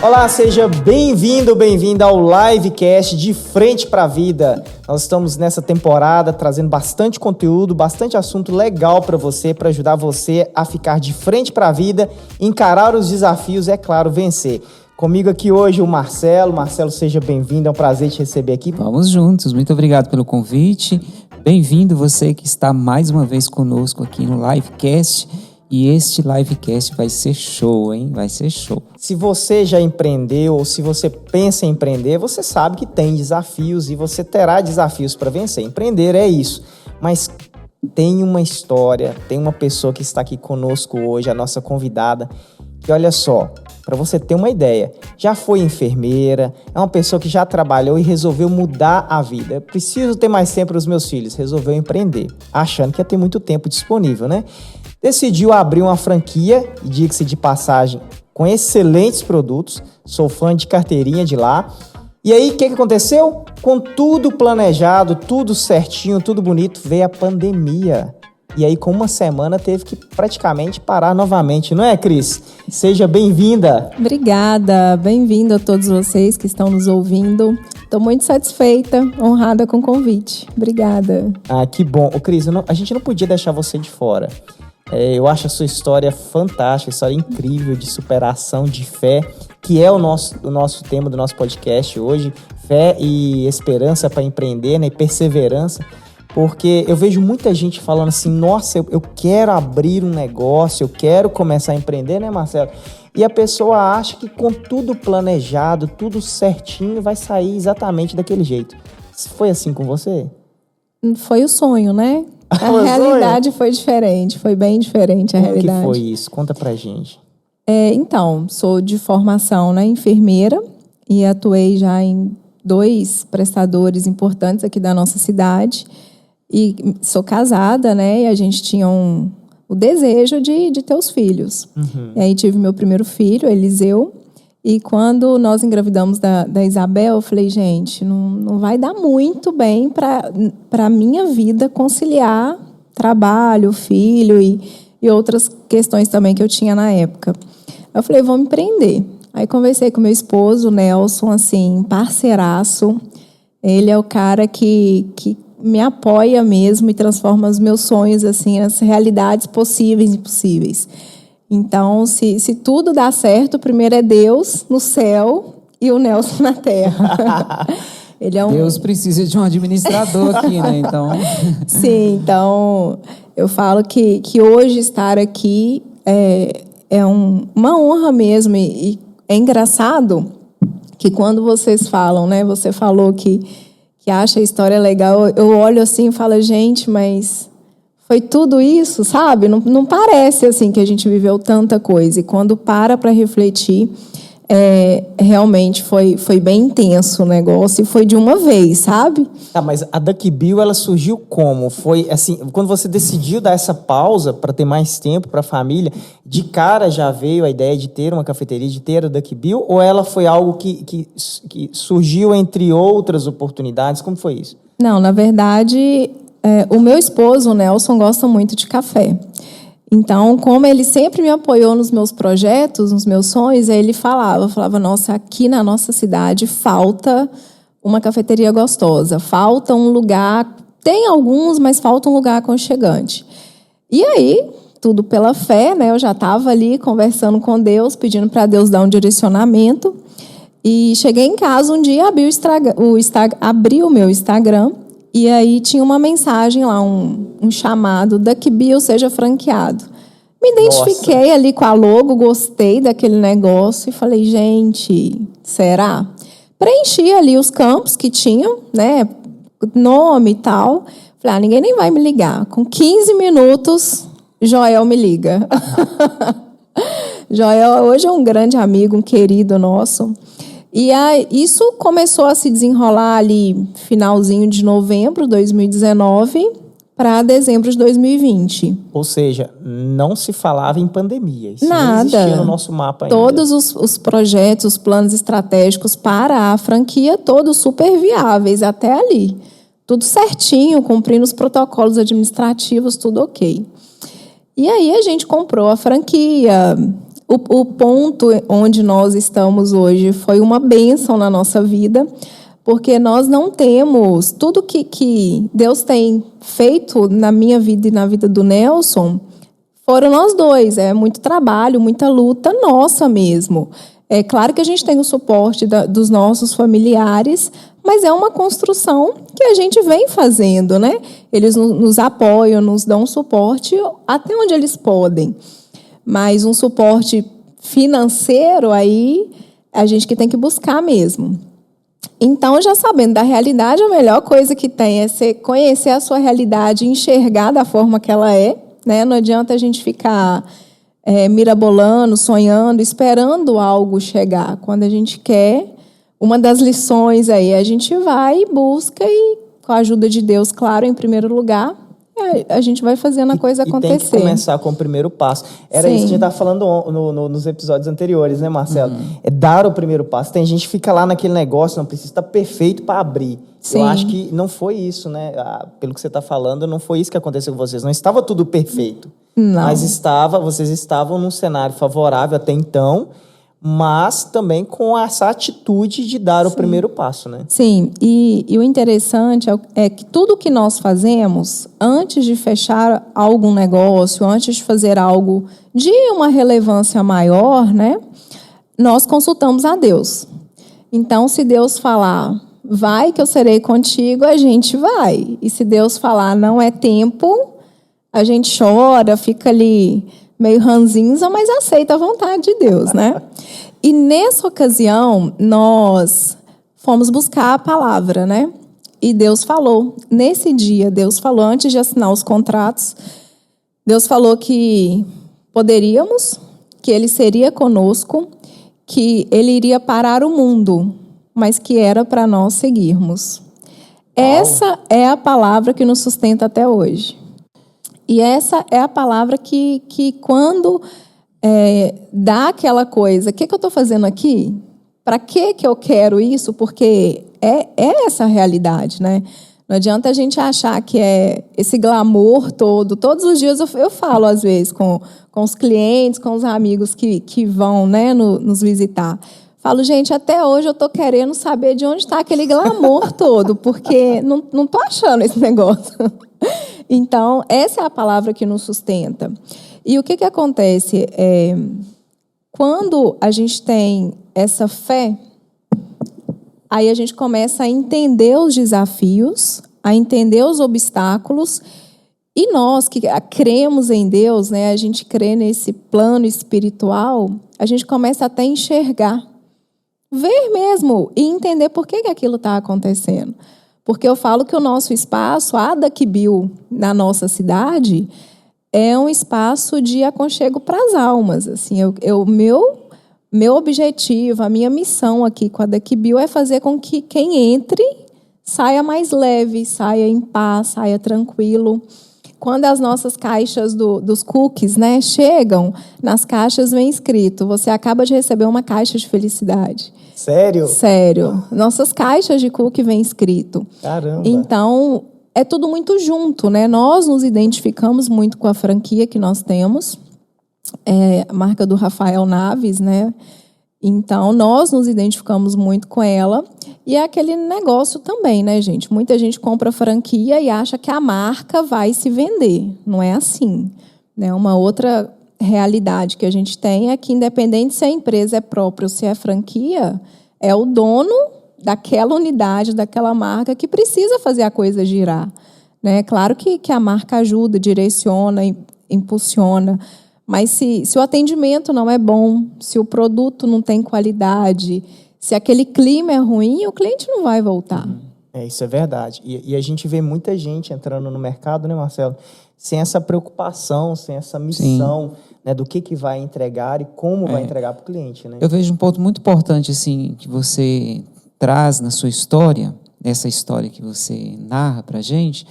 Olá, seja bem-vindo, bem-vinda ao Livecast de Frente para a Vida. Nós estamos nessa temporada trazendo bastante conteúdo, bastante assunto legal para você, para ajudar você a ficar de frente para a vida, encarar os desafios e, é claro, vencer. Comigo aqui hoje o Marcelo. Marcelo, seja bem-vindo, é um prazer te receber aqui. Vamos juntos, muito obrigado pelo convite. Bem-vindo você que está mais uma vez conosco aqui no Livecast. E este Livecast vai ser show, hein? Vai ser show. Se você já empreendeu ou se você pensa em empreender, você sabe que tem desafios e você terá desafios para vencer. Empreender é isso. Mas tem uma história, tem uma pessoa que está aqui conosco hoje, a nossa convidada, que olha só, para você ter uma ideia, já foi enfermeira, é uma pessoa que já trabalhou e resolveu mudar a vida. Eu preciso ter mais tempo para os meus filhos, resolveu empreender, achando que ia ter muito tempo disponível, né? Decidiu abrir uma franquia, e diga-se de passagem, com excelentes produtos. Sou fã de carteirinha de lá. E aí, o que aconteceu? Com tudo planejado, tudo certinho, tudo bonito, veio a pandemia. E aí, com uma semana, teve que praticamente parar novamente. Não é, Cris? Seja bem-vinda. Obrigada. Bem-vindo a todos vocês que estão nos ouvindo. Estou muito satisfeita, honrada com o convite. Obrigada. Ah, que bom. Ô, Cris, a gente não podia deixar você de fora. Eu acho a sua história fantástica, história incrível de superação, de fé, que é o nosso tema do nosso podcast hoje, fé e esperança para empreender, né, e perseverança, porque eu vejo muita gente falando assim, nossa, eu quero abrir um negócio, eu quero começar a empreender, né, Marcelo? E a pessoa acha que com tudo planejado, tudo certinho, vai sair exatamente daquele jeito. Foi assim com você? Foi o sonho, né? A realidade foi diferente, foi bem diferente a realidade. Como que foi isso? Conta pra gente. Então, sou de formação, né, enfermeira e atuei já em 2 prestadores importantes aqui da nossa cidade. E sou casada, né, e a gente tinha o desejo de ter os filhos. Uhum. E aí tive meu primeiro filho, Eliseu. E quando nós engravidamos da Isabel, eu falei, gente, não vai dar muito bem para a minha vida conciliar trabalho, filho e outras questões também que eu tinha na época. Eu falei, vamos empreender. Aí conversei com meu esposo, Nelson, assim, parceiraço. Ele é o cara que me apoia mesmo e transforma os meus sonhos, assim, nas realidades possíveis e impossíveis. Então, se tudo dá certo, primeiro é Deus no céu e o Nelson na terra. Ele é Deus precisa de um administrador aqui, né? Então... Sim, então eu falo que hoje estar aqui é uma honra mesmo. E é engraçado que quando vocês falam, né? Você falou que acha a história legal, eu olho assim e falo, gente, mas... Foi tudo isso, sabe? Não parece assim que a gente viveu tanta coisa. E quando para refletir, realmente foi bem intenso o negócio e foi de uma vez, sabe? Tá, mas a Duck Bill, ela surgiu como? Foi assim, quando você decidiu dar essa pausa para ter mais tempo para a família, de cara já veio a ideia de ter uma cafeteria, de ter a Duck Bill, ou ela foi algo que surgiu entre outras oportunidades? Como foi isso? Não, na verdade... o meu esposo, o Nelson, gosta muito de café. Então, como ele sempre me apoiou nos meus projetos, nos meus sonhos, aí ele falava, nossa, aqui na nossa cidade falta uma cafeteria gostosa, falta um lugar, tem alguns, mas falta um lugar aconchegante. E aí, tudo pela fé, né? Eu já estava ali conversando com Deus, pedindo para Deus dar um direcionamento. E cheguei em casa um dia, abri o meu Instagram. E aí tinha uma mensagem lá, um chamado, Duck Bill seja franqueado. Me identifiquei ali com a logo, gostei daquele negócio e falei, gente, será? Preenchi ali os campos que tinham, né, nome e tal. Falei, ninguém nem vai me ligar. Com 15 minutos, Joel me liga. Joel hoje é um grande amigo, um querido nosso. E isso começou a se desenrolar ali finalzinho de novembro de 2019 para dezembro de 2020. Ou seja, não se falava em pandemia. Isso Nada. Não existia no nosso mapa ainda. Todos os projetos, os planos estratégicos para a franquia, todos super viáveis até ali. Tudo certinho, cumprindo os protocolos administrativos, tudo ok. E aí a gente comprou a franquia. o ponto onde nós estamos hoje foi uma bênção na nossa vida, porque nós não temos tudo que Deus tem feito na minha vida e na vida do Nelson, foram nós dois. É muito trabalho, muita luta nossa mesmo. É claro que a gente tem o suporte dos nossos familiares, mas é uma construção que a gente vem fazendo, né? Eles nos apoiam, nos dão suporte até onde eles podem. Mas um suporte financeiro, aí a gente que tem que buscar mesmo. Então, já sabendo da realidade, a melhor coisa que tem é você conhecer a sua realidade e enxergar da forma que ela é, né? Não adianta a gente ficar mirabolando, sonhando, esperando algo chegar. Quando a gente quer, uma das lições aí, a gente vai e busca e, com a ajuda de Deus, claro, em primeiro lugar, a gente vai fazendo a coisa acontecer. E tem que começar com o primeiro passo. Era Sim. isso que a gente estava falando nos episódios anteriores, né, Marcelo? É dar o primeiro passo. Tem gente que fica lá naquele negócio, não precisa estar perfeito para abrir. Sim. Eu acho que não foi isso, né? Pelo que você está falando, não foi isso que aconteceu com vocês. Não estava tudo perfeito. Não. Mas vocês estavam num cenário favorável até então, mas também com essa atitude de dar o primeiro passo, né? Sim, e o interessante é que tudo que nós fazemos, antes de fechar algum negócio, antes de fazer algo de uma relevância maior, né, nós consultamos a Deus. Então, se Deus falar, vai que eu serei contigo, a gente vai. E se Deus falar, não é tempo, a gente chora, fica ali meio ranzinza, mas aceita a vontade de Deus, né? E nessa ocasião, nós fomos buscar a palavra, né? E Deus falou. Nesse dia, Deus falou, antes de assinar os contratos, Deus falou que poderíamos, que Ele seria conosco, que Ele iria parar o mundo, mas que era para nós seguirmos. Essa é a palavra que nos sustenta até hoje. E essa é a palavra que quando dá aquela coisa, o que eu estou fazendo aqui? Para que eu quero isso? Porque é essa a realidade, né? Não adianta a gente achar que é esse glamour todo. Todos os dias eu falo, às vezes, com os clientes, com os amigos que vão, né, nos visitar. Falo, gente, até hoje eu estou querendo saber de onde está aquele glamour todo, porque não estou achando esse negócio. Então, essa é a palavra que nos sustenta. E o que acontece? Quando a gente tem essa fé, aí a gente começa a entender os desafios, a entender os obstáculos, e nós que cremos em Deus, né, a gente crê nesse plano espiritual, a gente começa até a enxergar, ver mesmo e entender por que aquilo está acontecendo. Porque eu falo que o nosso espaço, a Daquibio, na nossa cidade, é um espaço de aconchego para as almas. Assim, meu objetivo, a minha missão aqui com a Daquibio é fazer com que quem entre saia mais leve, saia em paz, saia tranquilo. Quando as nossas caixas dos cookies, né, chegam, nas caixas vem escrito, você acaba de receber uma caixa de felicidade. Sério? Sério. Nossas caixas de cookie vem escrito. Caramba. Então, é tudo muito junto, né? Nós nos identificamos muito com a franquia que nós temos, a marca do Rafael Naves, né? Então, nós nos identificamos muito com ela. E é aquele negócio também, né, gente? Muita gente compra franquia e acha que a marca vai se vender. Não é assim, né? Uma outra realidade que a gente tem é que, independente se a empresa é própria ou se é franquia, é o dono daquela unidade, daquela marca que precisa fazer a coisa girar, né? Claro que a marca ajuda, direciona, impulsiona, mas se o atendimento não é bom, se o produto não tem qualidade, se aquele clima é ruim, o cliente não vai voltar. Isso é verdade. E a gente vê muita gente entrando no mercado, né, Marcelo, sem essa preocupação, sem essa missão, né, do que vai entregar e como vai entregar para o cliente, né? Eu vejo um ponto muito importante assim que você traz na sua história, essa história que você narra para a gente,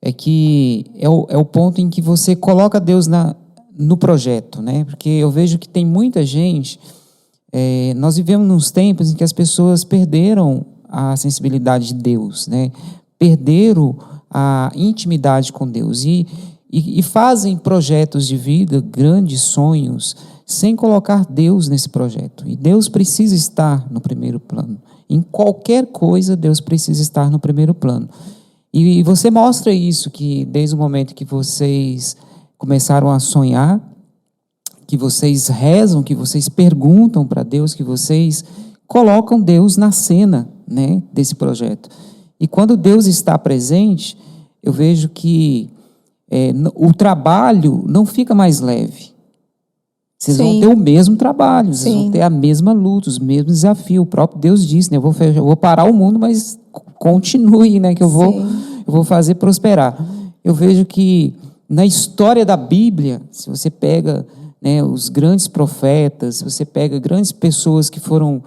é que é o ponto em que você coloca Deus no projeto, né? Porque eu vejo que tem muita gente, nós vivemos nos tempos em que as pessoas perderam a sensibilidade de Deus, né? Perderam a intimidade com Deus e fazem projetos de vida, grandes sonhos sem colocar Deus nesse projeto. E Deus precisa estar no primeiro plano. Em qualquer coisa, Deus precisa estar no primeiro plano. E você mostra isso, que desde o momento que vocês começaram a sonhar, que vocês rezam, que vocês perguntam para Deus, que vocês colocam Deus na cena, né, desse projeto. E quando Deus está presente, eu vejo que o trabalho não fica mais leve. Vocês vão ter o mesmo trabalho, vocês vão ter a mesma luta, os mesmos desafios. O próprio Deus disse, né, eu vou parar o mundo, mas continue, né, que eu vou fazer prosperar. Eu vejo que na história da Bíblia, se você pega, né, os grandes profetas, se você pega grandes pessoas que foram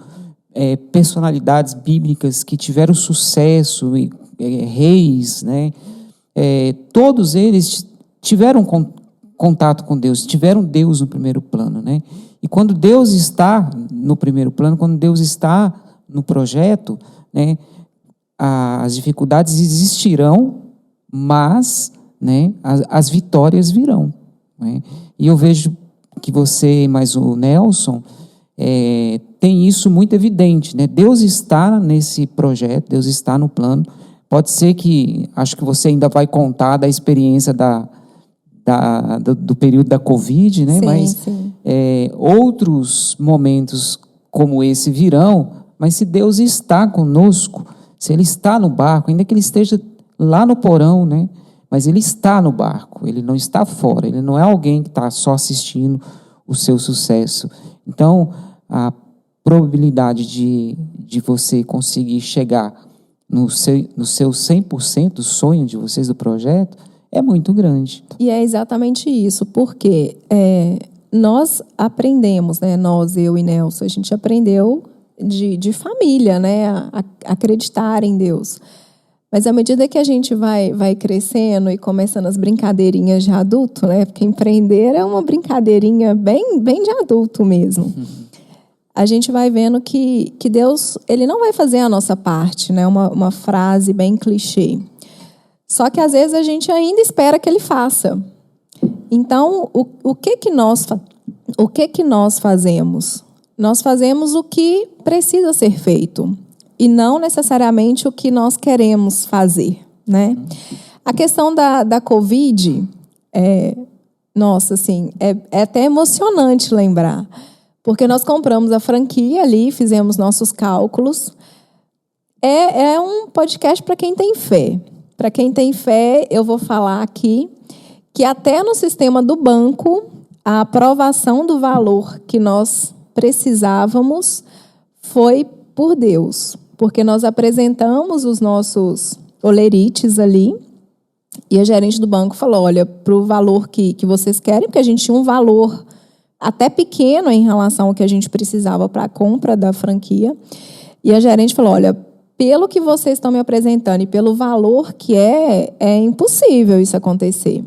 personalidades bíblicas que tiveram sucesso, reis, né, todos eles tiveram contato com Deus, tiveram Deus no primeiro plano, né? E quando Deus está no primeiro plano, quando Deus está no projeto, né, as dificuldades existirão, mas, né, as vitórias virão, né? E eu vejo que você, mais o Nelson, tem isso muito evidente, né? Deus está nesse projeto, Deus está no plano. Pode ser que, acho que você ainda vai contar da experiência do período da Covid, né? Mas outros momentos como esse virão, mas se Deus está conosco, se Ele está no barco, ainda que Ele esteja lá no porão, né? Mas Ele está no barco, Ele não está fora, Ele não é alguém que está só assistindo o seu sucesso. Então, a probabilidade de você conseguir chegar no seu 100% do sonho de vocês do projeto é muito grande. E é exatamente isso, porque nós aprendemos, né? Nós, eu e Nelson, a gente aprendeu de família, né? A acreditar em Deus. Mas à medida que a gente vai crescendo e começando as brincadeirinhas de adulto, né? Porque empreender é uma brincadeirinha bem de adulto mesmo. A gente vai vendo que Deus, Ele não vai fazer a nossa parte, né? Uma frase bem clichê. Só que às vezes a gente ainda espera que Ele faça. Então, o que nós fazemos? Nós fazemos o que precisa ser feito e não necessariamente o que nós queremos fazer, né? A questão da Covid, nossa, assim, é até emocionante lembrar, porque nós compramos a franquia ali, fizemos nossos cálculos. É um podcast para quem tem fé. Para quem tem fé, eu vou falar aqui que até no sistema do banco, a aprovação do valor que nós precisávamos foi por Deus. Porque nós apresentamos os nossos olerites ali e a gerente do banco falou, olha, para o valor que vocês querem, porque a gente tinha um valor até pequeno em relação ao que a gente precisava para a compra da franquia. E a gerente falou, olha, pelo que vocês estão me apresentando e pelo valor que é impossível isso acontecer.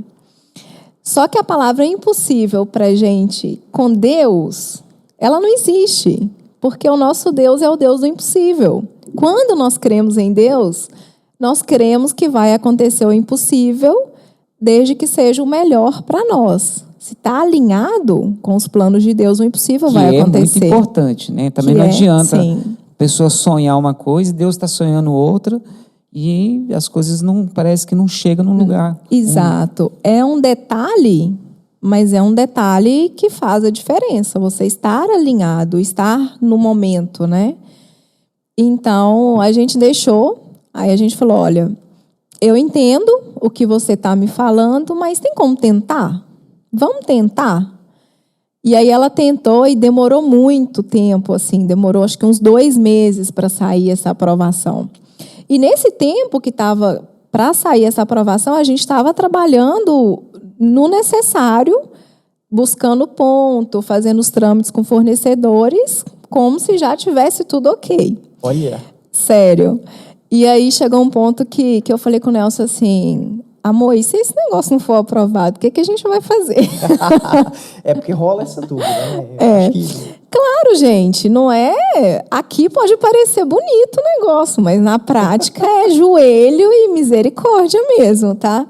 Só que a palavra impossível para a gente, com Deus, ela não existe. Porque o nosso Deus é o Deus do impossível. Quando nós cremos em Deus, nós cremos que vai acontecer o impossível, desde que seja o melhor para nós. Se está alinhado com os planos de Deus, o impossível vai acontecer. É muito importante, né? Também não adianta a pessoa sonhar uma coisa e Deus está sonhando outra e as coisas parece que não chegam no lugar. Exato. É um detalhe, mas é um detalhe que faz a diferença. Você estar alinhado, estar no momento, né? Então, a gente deixou, aí a gente falou, olha, eu entendo o que você está me falando, mas tem como tentar? Vamos tentar? E aí ela tentou e demorou muito tempo, assim, demorou acho que uns 2 meses para sair essa aprovação. E nesse tempo que estava para sair essa aprovação, a gente estava trabalhando no necessário, buscando ponto, fazendo os trâmites com fornecedores, como se já tivesse tudo ok. Olha. Sério. E aí chegou um ponto que eu falei com o Nelson assim, amor, e se esse negócio não for aprovado, o que a gente vai fazer? É porque rola essa dúvida, né? Claro, gente, não é... Aqui pode parecer bonito o negócio, mas na prática é joelho e misericórdia mesmo, tá?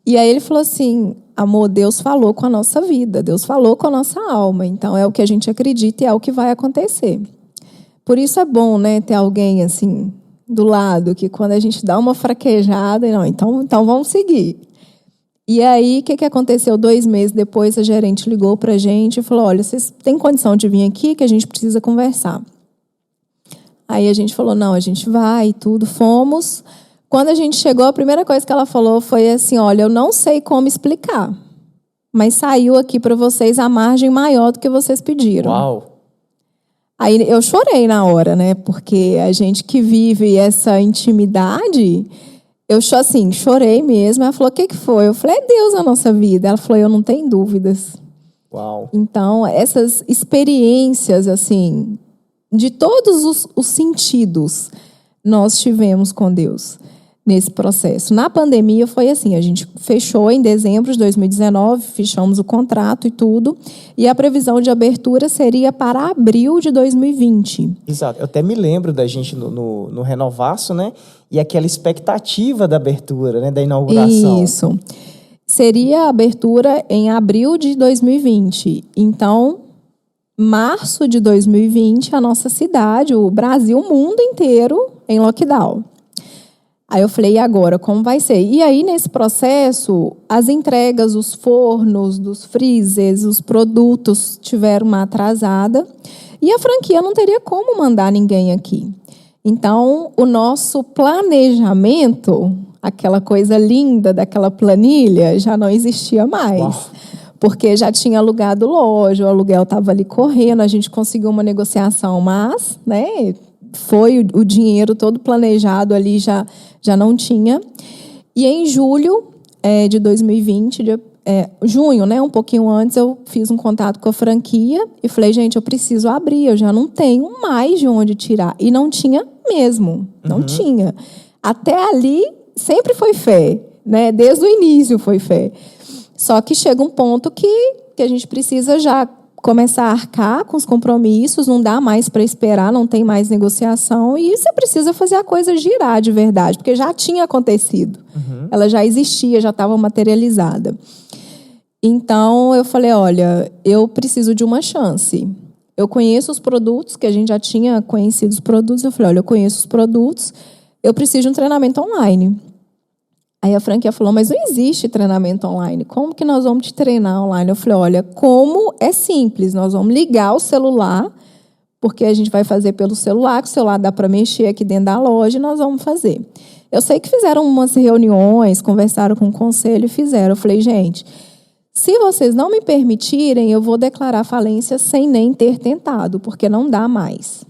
E aí ele falou assim, amor, Deus falou com a nossa vida, Deus falou com a nossa alma. Então, é o que a gente acredita e é o que vai acontecer. Por isso é bom, né, ter alguém assim do lado, que quando a gente dá uma fraquejada, não, então vamos seguir. E aí, o que aconteceu? 2 meses depois, a gerente ligou para a gente e falou, olha, vocês têm condição de vir aqui que a gente precisa conversar. Aí a gente falou, não, a gente vai e tudo, fomos. Quando a gente chegou, a primeira coisa que ela falou foi assim, olha, eu não sei como explicar, mas saiu aqui para vocês a margem maior do que vocês pediram. Uau! Aí eu chorei na hora, né? Porque a gente que vive essa intimidade, eu assim, chorei mesmo. Ela falou, o que foi? Eu falei, é Deus na nossa vida. Ela falou, eu não tenho dúvidas. Uau! Então, essas experiências, assim, de todos os sentidos, nós tivemos com Deus nesse processo. Na pandemia foi assim, a gente fechou em dezembro de 2019, fechamos o contrato e tudo, e a previsão de abertura seria para abril de 2020. Exato. Eu até me lembro da gente no Renovaço, né? E aquela expectativa da abertura, né? Da inauguração. Isso. Seria a abertura em abril de 2020. Então, março de 2020, a nossa cidade, o Brasil, o mundo inteiro em lockdown. Aí eu falei, e agora, como vai ser? E aí, nesse processo, as entregas, os fornos, dos freezers, os produtos tiveram uma atrasada e a franquia não teria como mandar ninguém aqui. Então, o nosso planejamento, aquela coisa linda daquela planilha, já não existia mais. Uau. Porque já tinha alugado loja, o aluguel estava ali correndo, a gente conseguiu uma negociação, mas, né, foi o dinheiro todo planejado ali, já não tinha. E em julho de 2020, junho, né, um pouquinho antes, eu fiz um contato com a franquia e falei, gente, eu preciso abrir, eu já não tenho mais de onde tirar. E não tinha mesmo, não tinha. Até ali, sempre foi fé, né? Desde o início foi fé. Só que chega um ponto que a gente precisa já começar a arcar com os compromissos, não dá mais para esperar, não tem mais negociação, e você precisa fazer a coisa girar de verdade, porque já tinha acontecido. Ela já existia, já estava materializada. Então, eu falei, olha, eu preciso de uma chance. Eu conheço os produtos, que a gente já tinha conhecido os produtos, eu falei, olha, eu conheço os produtos, eu preciso de um treinamento online. Aí a franquia falou, mas não existe treinamento online. Como que nós vamos te treinar online? Eu falei, olha, como é simples. Nós vamos ligar o celular, porque a gente vai fazer pelo celular, que o celular dá para mexer aqui dentro da loja, e nós vamos fazer. Eu sei que fizeram umas reuniões, conversaram com o conselho e fizeram. Eu falei, gente, se vocês não me permitirem, eu vou declarar falência sem nem ter tentado, porque não dá mais.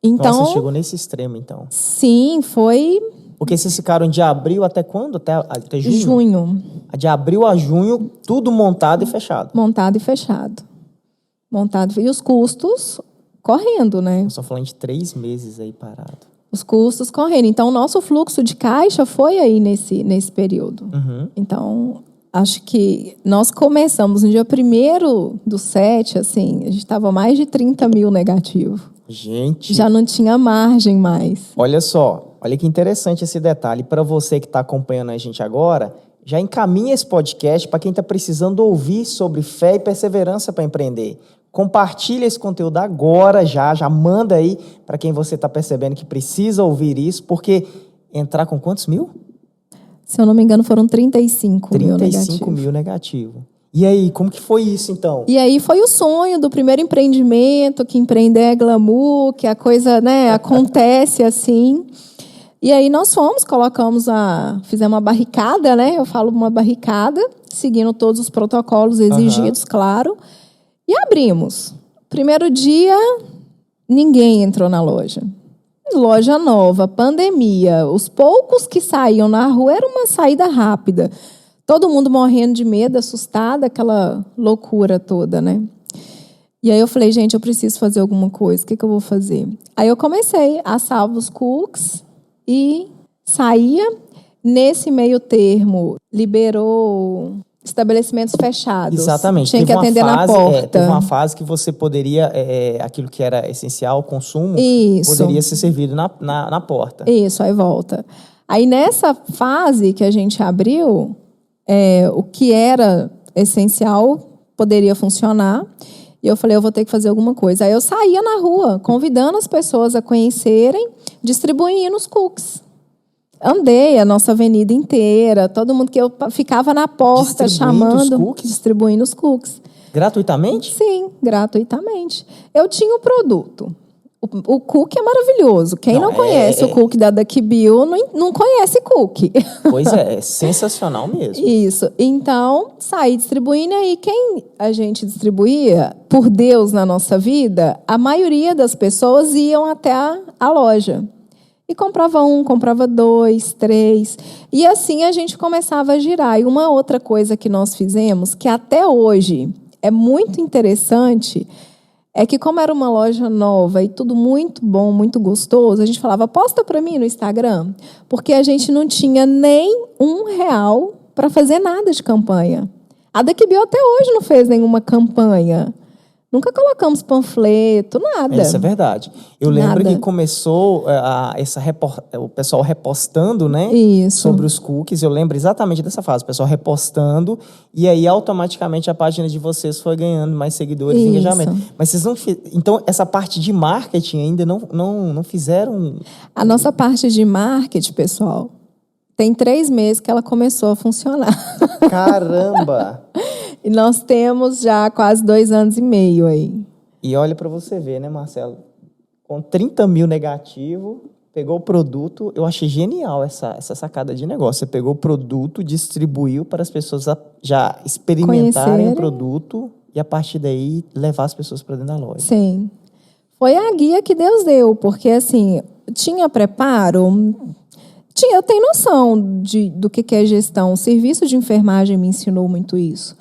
Então, nossa, chegou nesse extremo, então. Sim, foi... Porque vocês ficaram de abril até quando? Até junho? Junho. De abril a junho, tudo montado e fechado. Montado e fechado. E os custos correndo, né? Eu só falando de 3 meses aí parado. Os custos correndo. Então, o nosso fluxo de caixa foi aí nesse período. Então, acho que nós começamos no dia 1º/7, assim, a gente estava mais de 30 mil negativo. Gente... Já não tinha margem mais. Olha só, olha que interessante esse detalhe. Para você que está acompanhando a gente agora, já encaminha esse podcast para quem está precisando ouvir sobre fé e perseverança para empreender. Compartilha esse conteúdo agora, já manda aí para quem você está percebendo que precisa ouvir isso, porque entrar com quantos mil? Se eu não me engano, foram 35 mil negativos. 35 mil negativo. E aí, como que foi isso, então? E aí foi o sonho do primeiro empreendimento, que empreender é glamour, que a coisa, né, acontece assim. E aí nós fizemos uma barricada, né? Eu falo uma barricada, seguindo todos os protocolos exigidos, claro. E abrimos. Primeiro dia, ninguém entrou na loja. Loja nova, pandemia. Os poucos que saíam na rua era uma saída rápida. Todo mundo morrendo de medo, assustado, aquela loucura toda, né? E aí eu falei, gente, eu preciso fazer alguma coisa. O que eu vou fazer? Aí eu comecei a assar os cookies e saía. Nesse meio termo, liberou estabelecimentos fechados. Exatamente. Tinha que atender na porta. Teve uma fase que você poderia, aquilo que era essencial, consumo, isso, poderia ser servido na porta. Isso, aí volta. Aí nessa fase que a gente abriu, o que era essencial poderia funcionar. E eu falei, eu vou ter que fazer alguma coisa. Aí eu saía na rua, convidando as pessoas a conhecerem, distribuindo os cookies. Andei a nossa avenida inteira, todo mundo que eu ficava na porta chamando, distribuindo os cookies. Gratuitamente? Sim, gratuitamente. Eu tinha o produto. O cookie é maravilhoso. Quem não conhece o cookie da Duck Bill não conhece cookie. Pois é sensacional mesmo. Isso. Então, saí distribuindo, e aí quem a gente distribuía, por Deus na nossa vida, a maioria das pessoas iam até a loja. E comprava 1, comprava 2, 3. E assim a gente começava a girar. E uma outra coisa que nós fizemos, que até hoje é muito interessante, é que como era uma loja nova e tudo muito bom, muito gostoso, a gente falava, posta para mim no Instagram, porque a gente não tinha nem R$1 para fazer nada de campanha. A Duck Bill até hoje não fez nenhuma campanha. Nunca colocamos panfleto, nada. Isso é verdade. Eu lembro que começou o pessoal repostando, né? Isso. Sobre os cookies. Eu lembro exatamente dessa fase. O pessoal repostando. E aí, automaticamente, a página de vocês foi ganhando mais seguidores e engajamento. Mas vocês não... Então, essa parte de marketing ainda não fizeram... A nossa parte de marketing, pessoal, tem 3 meses que ela começou a funcionar. Caramba! E nós temos já quase 2 anos e meio aí. E olha para você ver, né, Marcelo? Com 30 mil negativo, pegou o produto. Eu achei genial essa sacada de negócio. Você pegou o produto, distribuiu para as pessoas já experimentarem o produto e, a partir daí, levar as pessoas para dentro da loja. Sim. Foi a guia que Deus deu, porque, assim, tinha preparo... Eu tenho noção do que é gestão. O serviço de enfermagem me ensinou muito isso.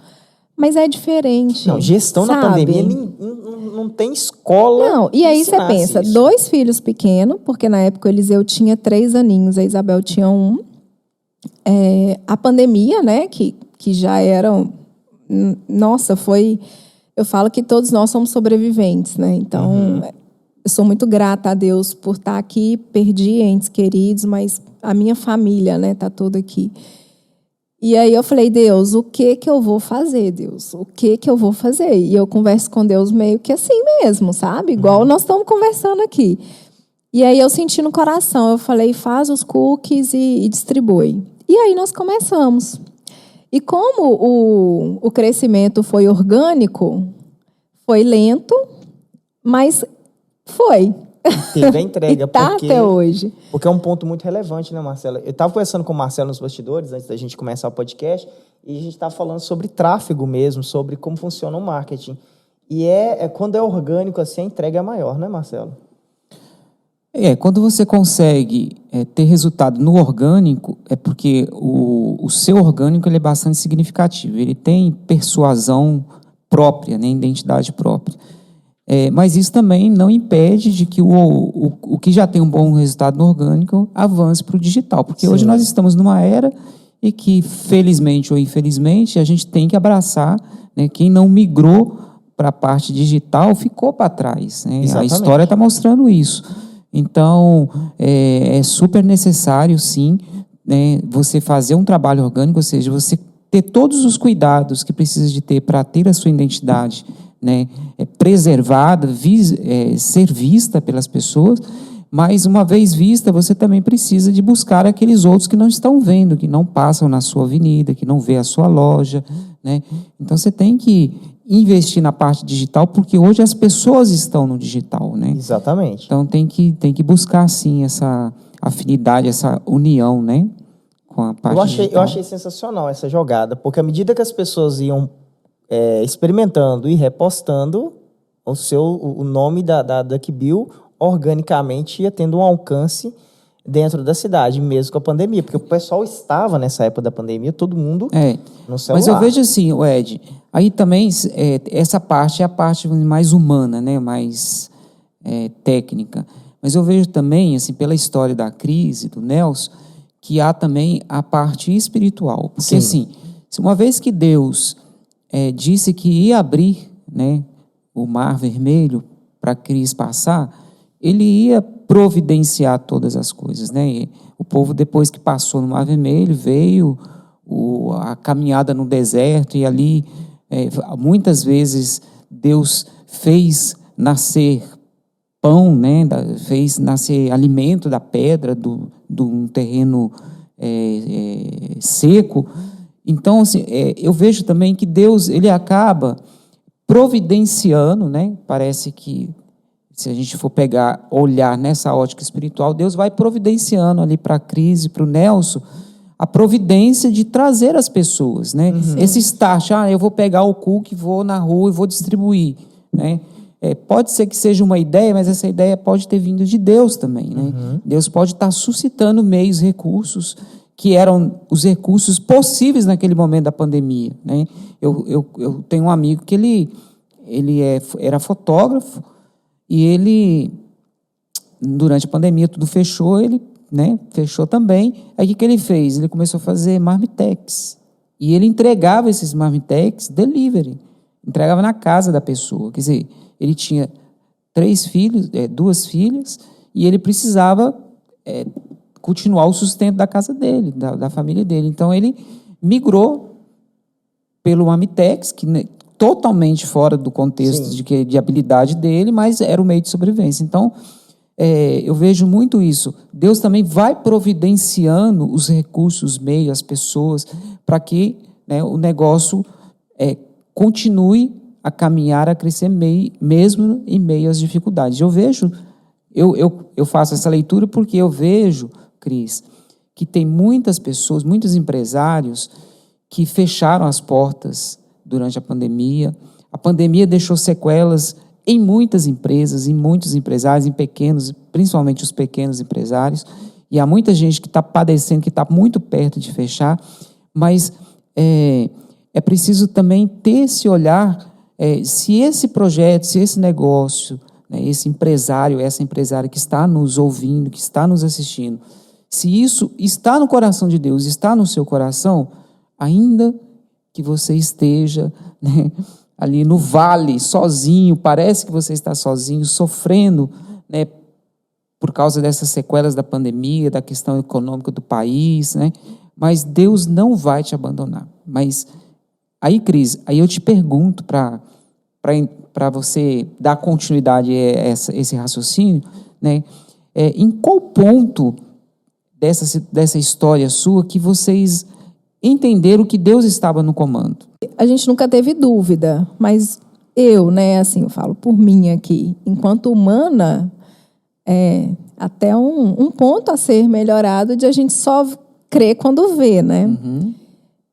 Mas é diferente. Não, gestão na pandemia não tem escola. Não, e aí você pensa, isso. 2 filhos pequenos, porque na época o Eliseu tinha 3 aninhos, a Isabel tinha 1. A pandemia, né, que já era... Nossa, foi... Eu falo que todos nós somos sobreviventes, né? Então, eu sou muito grata a Deus por estar aqui. Perdi entes queridos, mas a minha família, né, tá toda aqui. E aí eu falei, Deus, o que eu vou fazer, Deus? O que eu vou fazer? E eu converso com Deus meio que assim mesmo, sabe? Igual nós estamos conversando aqui. E aí eu senti no coração, eu falei, faz os cookies e distribui. E aí nós começamos. E como o crescimento foi orgânico, foi lento, mas foi. Teve a entrega. E tá até hoje. Porque é um ponto muito relevante, né, Marcela? Eu estava conversando com o Marcelo nos bastidores, antes da gente começar o podcast, e a gente estava falando sobre tráfego mesmo, sobre como funciona o marketing. E quando é orgânico, assim, a entrega é maior, né, Marcelo? Quando você consegue ter resultado no orgânico, é porque o seu orgânico ele é bastante significativo. Ele tem persuasão própria, né, identidade própria. Mas isso também não impede de que o que já tem um bom resultado no orgânico avance para o digital. Porque hoje nós estamos numa era e que, felizmente ou infelizmente, a gente tem que abraçar, né, quem não migrou para a parte digital ficou para trás. Né? A história está mostrando isso. Então, é super necessário, sim, né, você fazer um trabalho orgânico, ou seja, você ter todos os cuidados que precisa de ter para ter a sua identidade, né, preservada, ser vista pelas pessoas, mas uma vez vista, você também precisa de buscar aqueles outros que não estão vendo, que não passam na sua avenida, que não vê a sua loja, né? Então você tem que investir na parte digital, porque hoje as pessoas estão no digital, né? Exatamente. Então tem que buscar sim essa afinidade, essa união, né, com a parte digital. Eu achei sensacional essa jogada, porque à medida que as pessoas iam experimentando e repostando, o nome da Duck Bill organicamente ia tendo um alcance dentro da cidade, mesmo com a pandemia, porque o pessoal estava nessa época da pandemia, todo mundo no celular. Mas eu vejo assim, Ed, aí também essa parte é a parte mais humana, né, mais técnica, mas eu vejo também, assim, pela história da crise, do Nelson, que há também a parte espiritual, porque assim, uma vez que Deus disse que ia abrir, né, o Mar Vermelho para a crise passar, ele ia providenciar todas as coisas, né? E o povo, depois que passou no Mar Vermelho, veio a caminhada no deserto, e ali muitas vezes Deus fez nascer pão, né? Fez nascer alimento da pedra, de um terreno seco. Então, assim, eu vejo também que Deus, ele acaba providenciando, né? Parece que, se a gente for olhar nessa ótica espiritual, Deus vai providenciando ali para a crise, para o Nelson, a providência de trazer as pessoas, né? Esse start, eu vou pegar o cookie, vou na rua e vou distribuir, né? Pode ser que seja uma ideia, mas essa ideia pode ter vindo de Deus também, né? Deus pode estar suscitando meios, recursos, que eram os recursos possíveis naquele momento da pandemia, né? Eu tenho um amigo que ele era fotógrafo, e ele, durante a pandemia, tudo fechou, ele, né, fechou também. Aí o que ele fez? Ele começou a fazer marmitex. E ele entregava esses marmitex delivery, entregava na casa da pessoa. Quer dizer, ele tinha 3 filhos, 2 filhas, e ele precisava continuar o sustento da casa dele, da família dele. Então, ele migrou pelo marmitex, que totalmente fora do contexto de habilidade dele, mas era o meio de sobrevivência. Então, eu vejo muito isso. Deus também vai providenciando os recursos, os meios, as pessoas, para que, né, o negócio continue a caminhar, a crescer, mesmo em meio às dificuldades. Eu faço essa leitura porque eu vejo, Cris, que tem muitas pessoas, muitos empresários que fecharam as portas durante a pandemia. A pandemia deixou sequelas em muitas empresas, em muitos empresários, em pequenos, principalmente os pequenos empresários, e há muita gente que está padecendo, que está muito perto de fechar, mas é preciso também ter esse olhar, se esse projeto, se esse negócio, né, esse empresário, essa empresária que está nos ouvindo, que está nos assistindo, se isso está no coração de Deus, está no seu coração, ainda que você esteja, né, ali no vale, sozinho, parece que você está sozinho, sofrendo, né, por causa dessas sequelas da pandemia, da questão econômica do país, né, mas Deus não vai te abandonar. Mas aí, Cris, aí eu te pergunto, para você dar continuidade a esse raciocínio, né, em qual ponto dessa história sua que vocês entenderam que Deus estava no comando? A gente nunca teve dúvida, mas eu, né, assim, eu falo por mim aqui, enquanto humana, até um ponto a ser melhorado de a gente só crer quando vê, né?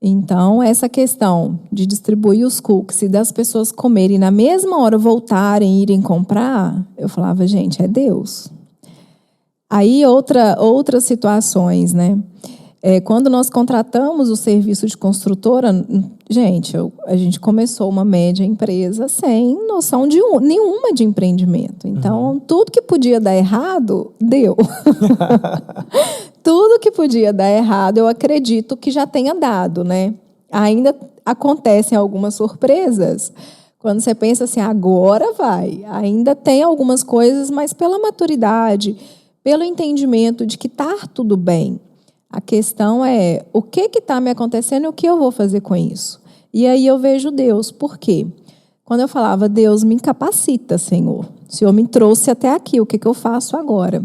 Então, essa questão de distribuir os cookies e das pessoas comerem na mesma hora voltarem, irem comprar, eu falava, gente, é Deus. Aí, outras situações, né? Quando nós contratamos o serviço de construtora, gente, a gente começou uma média empresa sem noção nenhuma de empreendimento. Então, tudo que podia dar errado, deu. Tudo que podia dar errado, eu acredito que já tenha dado, né? Ainda acontecem algumas surpresas. Quando você pensa assim, agora vai. Ainda tem algumas coisas, mas pela maturidade, pelo entendimento de que está tudo bem. A questão é, o que está me acontecendo e o que eu vou fazer com isso? E aí eu vejo Deus. Por quê? Quando eu falava, Deus me incapacita, Senhor. O Senhor me trouxe até aqui, o que eu faço agora?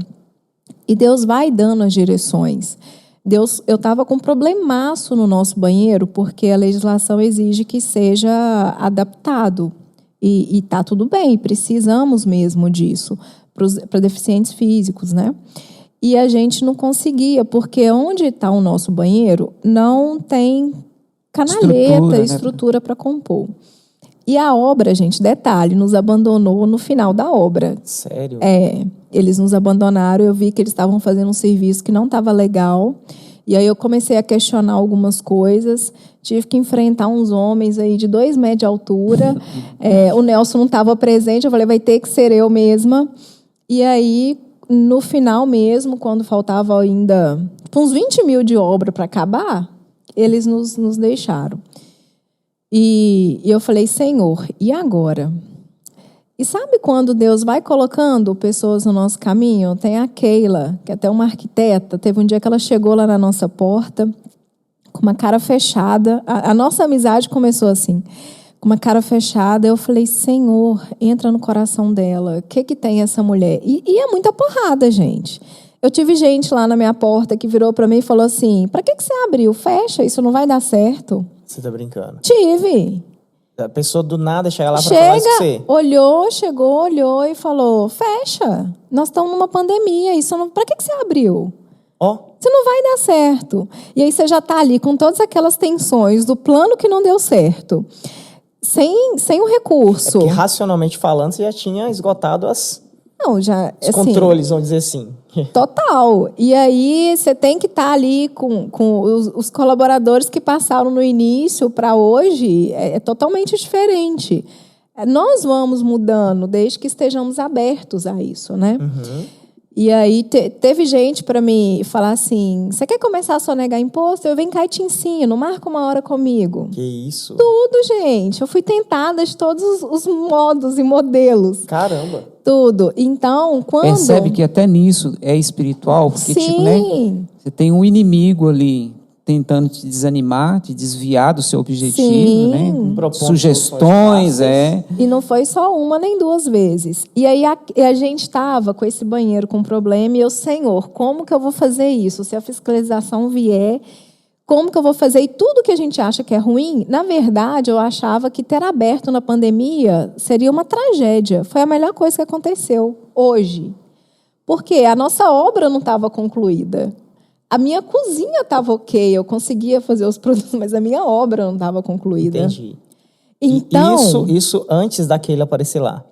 E Deus vai dando as direções. Eu estava com um problemaço no nosso banheiro, porque a legislação exige que seja adaptado. E está tudo bem, precisamos mesmo disso, para deficientes físicos, né? E a gente não conseguia, porque onde está o nosso banheiro não tem canaleta, estrutura para compor. E a obra, gente, detalhe, nos abandonou no final da obra. Sério? Eles nos abandonaram, eu vi que eles estavam fazendo um serviço que não estava legal. E aí eu comecei a questionar algumas coisas, tive que enfrentar uns homens aí de 2 metros de altura. O Nelson não estava presente, eu falei, vai ter que ser eu mesma. E aí, no final mesmo, quando faltava ainda uns 20 mil de obra para acabar, eles nos deixaram. E eu falei, Senhor, e agora? E sabe quando Deus vai colocando pessoas no nosso caminho? Tem a Keila, que é até uma arquiteta. Teve um dia que ela chegou lá na nossa porta, com uma cara fechada. A nossa amizade começou assim, com uma cara fechada. Eu falei, Senhor, entra no coração dela. O que tem essa mulher? E é muita porrada, gente. Eu tive gente lá na minha porta que virou para mim e falou assim, para que você abriu? Fecha, isso não vai dar certo. Você tá brincando? Tive. A pessoa do nada chega lá pra falar isso com você. Olhou e falou, fecha. Nós estamos numa pandemia, isso não... Para que você abriu? Isso não vai dar certo. E aí você já está ali com todas aquelas tensões do plano que não deu certo. Sem o recurso. Porque racionalmente falando, você já tinha esgotado os assim, controles, vamos dizer assim. Total. E aí você tem que estar ali com os colaboradores que passaram no início para hoje. É totalmente diferente. Nós vamos mudando desde que estejamos abertos a isso, né? Uhum. E aí teve gente para me falar assim, você quer começar a sonegar imposto? Eu venho cá e te ensino, marca uma hora comigo. Que isso? Tudo, gente. Eu fui tentada de todos os modos e modelos. Caramba. Tudo. Então, quando... Percebe que até nisso é espiritual? Porque, Sim. tipo, né? Você tem um inimigo ali tentando te desanimar, te desviar do seu objetivo, Sim. né? Propondo Sugestões, E não foi só uma nem duas vezes. E aí a gente estava com esse banheiro com problema e eu, Senhor, como que eu vou fazer isso? Se a fiscalização vier, como que eu vou fazer? E tudo que a gente acha que é ruim, na verdade, eu achava que ter aberto na pandemia seria uma tragédia. Foi a melhor coisa que aconteceu hoje. Porque a nossa obra não estava concluída. A minha cozinha estava ok, eu conseguia fazer os produtos, mas a minha obra não estava concluída. Entendi. Então, Isso antes da Keila aparecer lá?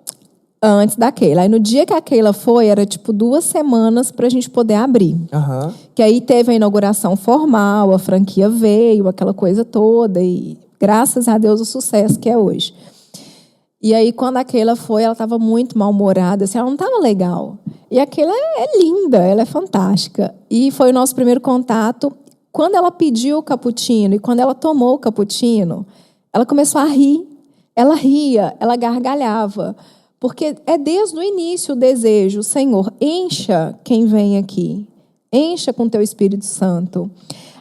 Antes da Keila. Aí no dia que a Keila foi, era tipo 2 semanas para a gente poder abrir. Aham. Que aí teve a inauguração formal, a franquia veio, aquela coisa toda. E graças a Deus o sucesso que é hoje. E aí quando a Keila foi, ela estava muito mal-humorada, assim, ela não estava legal. E a Keila é linda, ela é fantástica. E foi o nosso primeiro contato. Quando ela pediu o cappuccino e quando ela tomou o cappuccino, ela começou a rir. Ela ria, ela gargalhava. Porque é desde o início o desejo, Senhor, encha quem vem aqui. Encha com teu Espírito Santo.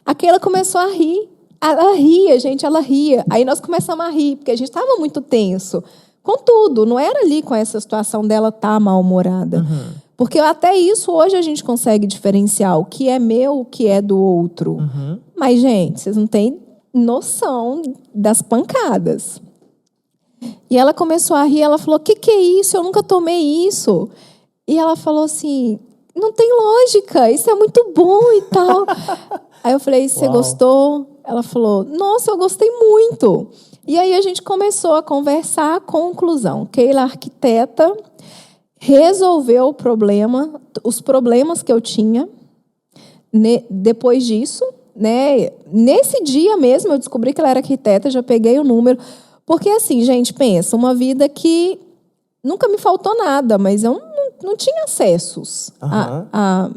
A Keila começou a rir. Ela ria, gente, ela ria. Aí nós começamos a rir, porque a gente estava muito tenso. Contudo, não era ali com essa situação dela estar mal-humorada. Uhum. Porque até isso hoje a gente consegue diferenciar o que é meu, o que é do outro. Uhum. Mas, gente, vocês não têm noção das pancadas. E ela começou a rir, ela falou, o que é isso? Eu nunca tomei isso. E ela falou assim, não tem lógica, isso é muito bom e tal. Aí eu falei, você gostou? Ela falou, nossa, eu gostei muito. E aí a gente começou a conversar, conclusão. Keila, arquiteta, resolveu o problema, os problemas que eu tinha. Depois disso, né, nesse dia mesmo, eu descobri que ela era arquiteta, já peguei o número. Porque assim, gente, pensa, uma vida que nunca me faltou nada, mas eu não tinha acessos a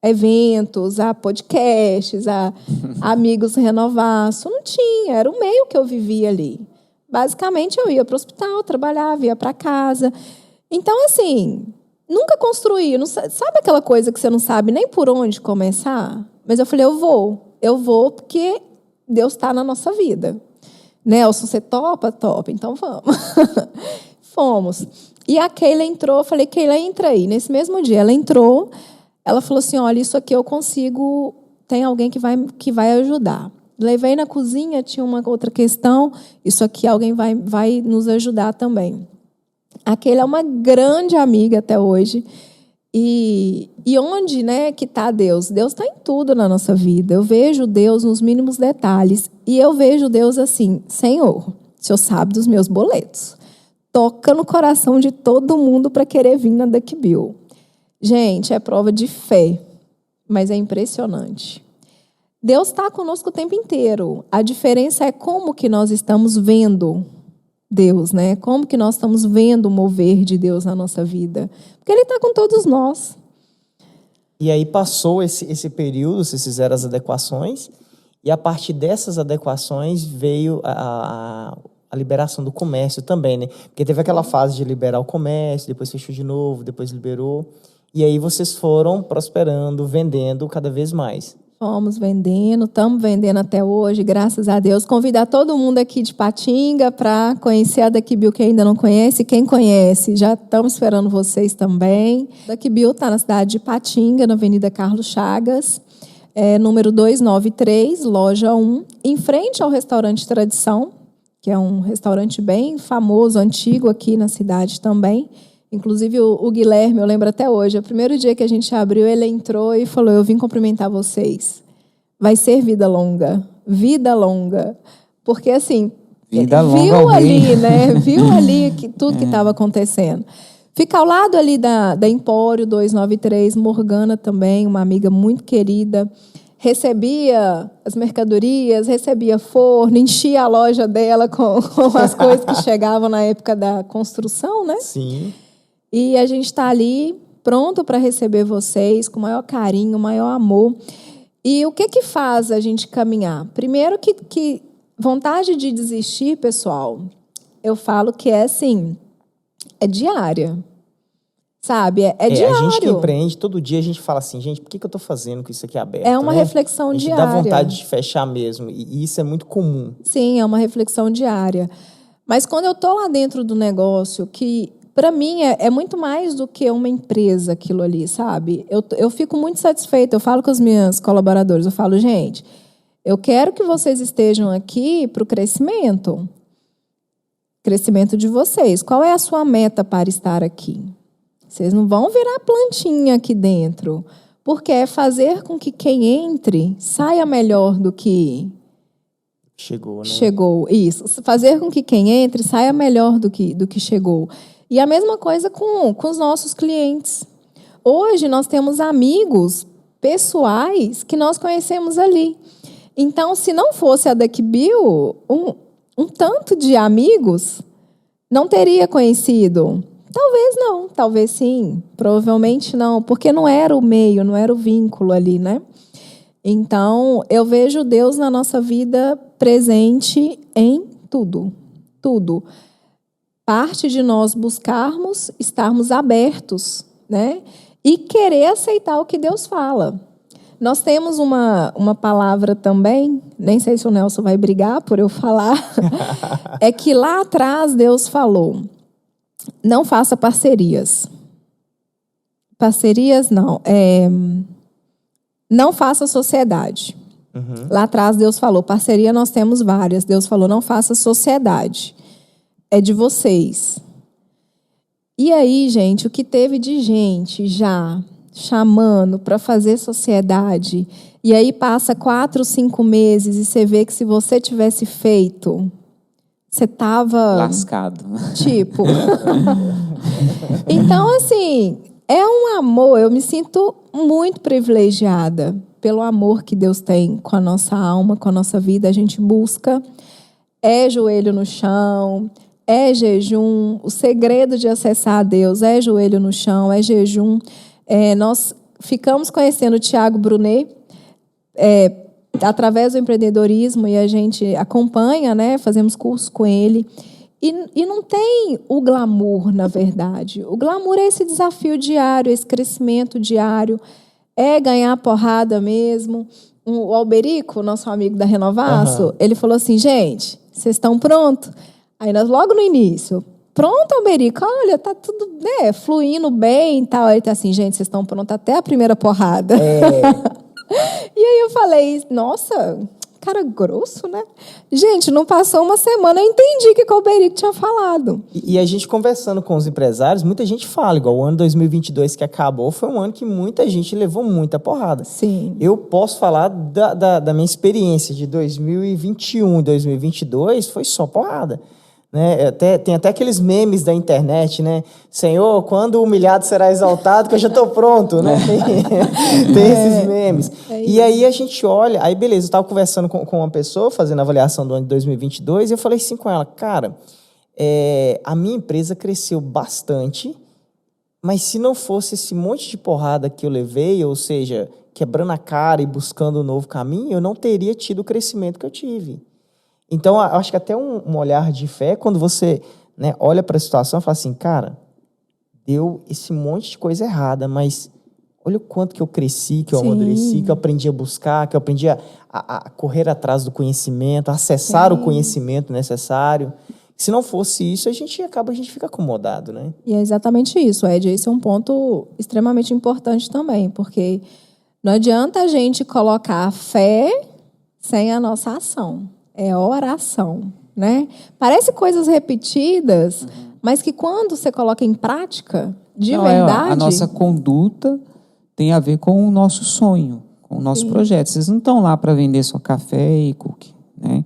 eventos, a podcasts, a amigos renovaço. Não tinha, era o meio que eu vivia ali. Basicamente, eu ia para o hospital, trabalhava, ia para casa. Então, assim, nunca construí. Não, sabe aquela coisa que você não sabe nem por onde começar? Mas eu falei, eu vou porque Deus está na nossa vida. Nelson, você topa? Topa, então vamos. Fomos. E a Keila entrou, eu falei, Keila, entra aí. Nesse mesmo dia, ela entrou, ela falou assim, olha, isso aqui eu consigo, tem alguém que vai ajudar. Levei na cozinha, tinha uma outra questão, isso aqui alguém vai nos ajudar também. A Keila é uma grande amiga até hoje. E onde, né, que está Deus? Deus está em tudo na nossa vida. Eu vejo Deus nos mínimos detalhes. E eu vejo Deus assim, Senhor, o Senhor sabe dos meus boletos. Toca no coração de todo mundo para querer vir na Duck Bill. Gente, é prova de fé, mas é impressionante. Deus está conosco o tempo inteiro. A diferença é como que nós estamos vendo Deus, né? Como que nós estamos vendo o mover de Deus na nossa vida? Porque Ele está com todos nós. E aí passou esse período, vocês fizeram as adequações, e a partir dessas adequações veio a liberação do comércio também, né? Porque teve aquela fase de liberar o comércio, depois fechou de novo, depois liberou. E aí vocês foram prosperando, vendendo cada vez mais. Fomos vendendo, estamos vendendo até hoje, graças a Deus. Convidar todo mundo aqui de Patinga para conhecer a Daqui Bill, que ainda não conhece. Quem conhece, já estamos esperando vocês também. Daqui Bill está na cidade de Patinga, na Avenida Carlos Chagas, número 293, loja 1, em frente ao restaurante Tradição, que é um restaurante bem famoso, antigo aqui na cidade também. Inclusive, o Guilherme, eu lembro até hoje, o primeiro dia que a gente abriu, ele entrou e falou, eu vim cumprimentar vocês. Vai ser vida longa. Vida longa. Porque, assim, Vida viu longa ali, né? Viu ali tudo que estava acontecendo. Fica ao lado ali da Empório 293, Morgana também, uma amiga muito querida. Recebia as mercadorias, recebia forno, enchia a loja dela com as coisas que chegavam na época da construção, né? Sim. E a gente está ali pronto para receber vocês com o maior carinho, o maior amor. E o que faz a gente caminhar? Primeiro que vontade de desistir, pessoal, eu falo que é assim, é diária. Sabe? É diário. A gente que empreende, todo dia a gente fala assim, gente, por que eu estou fazendo com isso aqui aberto? É uma reflexão diária. A gente diária. dá vontade de fechar mesmo. E isso é muito comum. Sim, é uma reflexão diária. Mas quando eu estou lá dentro do negócio, que para mim é muito mais do que uma empresa aquilo ali, sabe? Eu fico muito satisfeita. Eu falo com os meus colaboradores, eu falo, gente, eu quero que vocês estejam aqui para o crescimento. Crescimento de vocês. Qual é a sua meta para estar aqui? Vocês não vão virar plantinha aqui dentro, porque é fazer com que quem entre saia melhor do que chegou, né? Chegou, isso. Fazer com que quem entre saia melhor do que chegou. E a mesma coisa com os nossos clientes. Hoje nós temos amigos pessoais que nós conhecemos ali. Então, se não fosse a Daqui Bill, um tanto de amigos não teria conhecido. Talvez não, talvez sim, provavelmente não, porque não era o meio, não era o vínculo ali, né? Então, eu vejo Deus na nossa vida presente em tudo, tudo. Parte de nós buscarmos, estarmos abertos, né? E querer aceitar o que Deus fala. Nós temos uma palavra também, nem sei se o Nelson vai brigar por eu falar, é que lá atrás Deus falou, não faça parcerias. Parcerias não, não faça sociedade. Uhum. Lá atrás Deus falou, parceria nós temos várias. Deus falou, não faça sociedade. É de vocês. E aí, gente, o que teve de gente já chamando para fazer sociedade, e aí passa 4, 5 meses e você vê que se você tivesse feito, você estava... lascado. Tipo. Então, assim, é um amor. Eu me sinto muito privilegiada pelo amor que Deus tem com a nossa alma, com a nossa vida. A gente busca, é joelho no chão, é jejum. O segredo de acessar a Deus é joelho no chão, é jejum. Nós ficamos conhecendo o Tiago Brunet através do empreendedorismo e a gente acompanha, né? Fazemos cursos com ele. E não tem o glamour, na verdade. O glamour é esse desafio diário, esse crescimento diário, é ganhar porrada mesmo. O Alberico, nosso amigo da Renovaço, ele falou assim, gente, vocês estão prontos? Aí nós, logo no início, pronto, Alberico, olha, tá tudo, né, fluindo bem e tal. Aí tá assim, gente, vocês estão prontos até a primeira porrada. E aí eu falei, nossa, cara grosso, né? Gente, não passou uma semana, eu entendi o que o Alberico tinha falado. E a gente conversando com os empresários, muita gente fala, igual o ano 2022 que acabou, foi um ano que muita gente levou muita porrada. Sim. Eu posso falar da minha experiência de 2021 e 2022, foi só porrada. Né? Tem até aqueles memes da internet, né? Senhor, quando o humilhado será exaltado, que eu já estou pronto, né? Tem esses memes. E aí a gente olha, aí beleza, eu estava conversando com uma pessoa, fazendo a avaliação do ano de 2022, e eu falei assim com ela, cara, a minha empresa cresceu bastante, mas se não fosse esse monte de porrada que eu levei, ou seja, quebrando a cara e buscando um novo caminho, eu não teria tido o crescimento que eu tive. Então, eu acho que até um olhar de fé, quando você, né, olha para a situação e fala assim, cara, deu esse monte de coisa errada, mas Olha o quanto que eu cresci, que eu amadureci, que eu aprendi a buscar, que eu aprendi a correr atrás do conhecimento, a acessar o conhecimento necessário. Se não fosse isso, a gente fica acomodado, né? E é exatamente isso, Ed. Esse é um ponto extremamente importante também, porque não adianta a gente colocar a fé sem a nossa ação. É oração, né? Parece coisas repetidas, mas que quando você coloca em prática, de verdade... A nossa conduta tem a ver com o nosso sonho, com o nosso projeto. Vocês não estão lá para vender só café e cookie, né?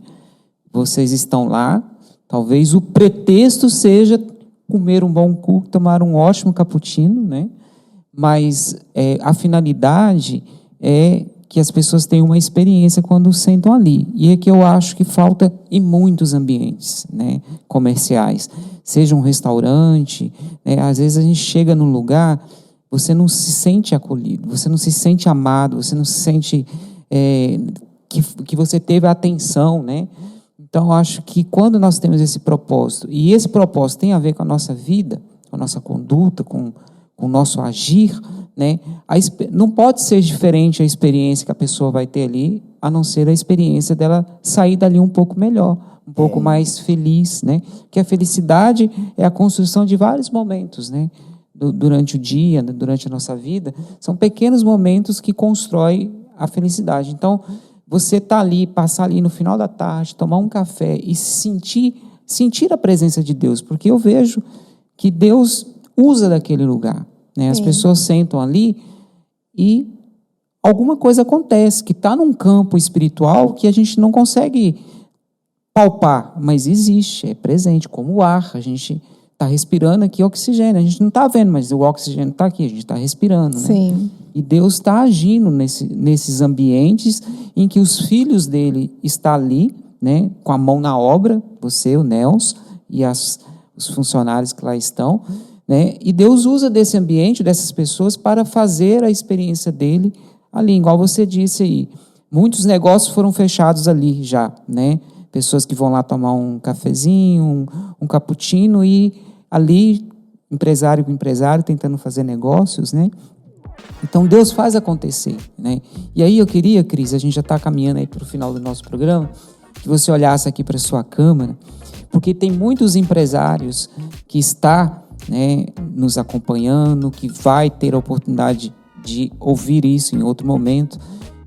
Vocês estão lá, talvez o pretexto seja comer um bom cookie, tomar um ótimo cappuccino, né? Mas a finalidade é que as pessoas tenham uma experiência quando sentam ali. E é que eu acho que falta em muitos ambientes, né, comerciais. Seja um restaurante, né? Às vezes a gente chega num lugar, você não se sente acolhido, você não se sente amado, você não se sente que você teve a atenção, né? Então, eu acho que quando nós temos esse propósito, e esse propósito tem a ver com a nossa vida, com a nossa conduta, com o nosso agir, né? Não pode ser diferente a experiência que a pessoa vai ter ali, a não ser a experiência dela sair dali um pouco melhor, um pouco mais feliz, né? Que a felicidade é a construção de vários momentos, né? Durante o dia, durante a nossa vida, são pequenos momentos que constroem a felicidade. Então, você tá ali, passar ali no final da tarde, tomar um café e sentir a presença de Deus, porque eu vejo que Deus usa daquele lugar, né? As pessoas sentam ali e alguma coisa acontece, que está num campo espiritual que a gente não consegue palpar, mas existe, é presente, como o ar. A gente está respirando aqui oxigênio, a gente não está vendo, mas o oxigênio está aqui, a gente está respirando, né? Sim. E Deus está agindo nesses ambientes em que os filhos dele estão ali, né, com a mão na obra, você, o Nelson, e os funcionários que lá estão, né? E Deus usa desse ambiente, dessas pessoas, para fazer a experiência dele ali, igual você disse aí. Muitos negócios foram fechados ali já, né? Pessoas que vão lá tomar um cafezinho, um cappuccino, e ali, empresário com empresário, tentando fazer negócios, né? Então, Deus faz acontecer, né? E aí eu queria, Cris, a gente já está caminhando aí para o final do nosso programa, que você olhasse aqui para a sua câmera, porque tem muitos empresários que estão, né, nos acompanhando, que vai ter a oportunidade de ouvir isso em outro momento.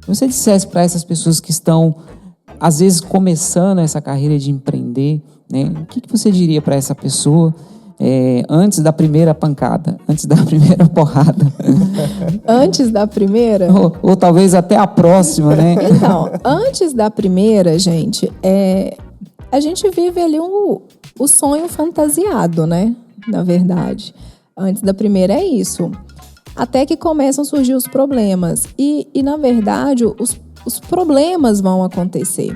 Você dissesse para essas pessoas que estão, às vezes, começando essa carreira de empreender, né, o que você diria para essa pessoa antes da primeira pancada, antes da primeira porrada? Antes da primeira? Ou talvez até a próxima, né? Então, antes da primeira, gente, a gente vive ali o sonho fantasiado, né? Na verdade. Antes da primeira é isso. Até que começam a surgir os problemas. E na verdade, os problemas vão acontecer.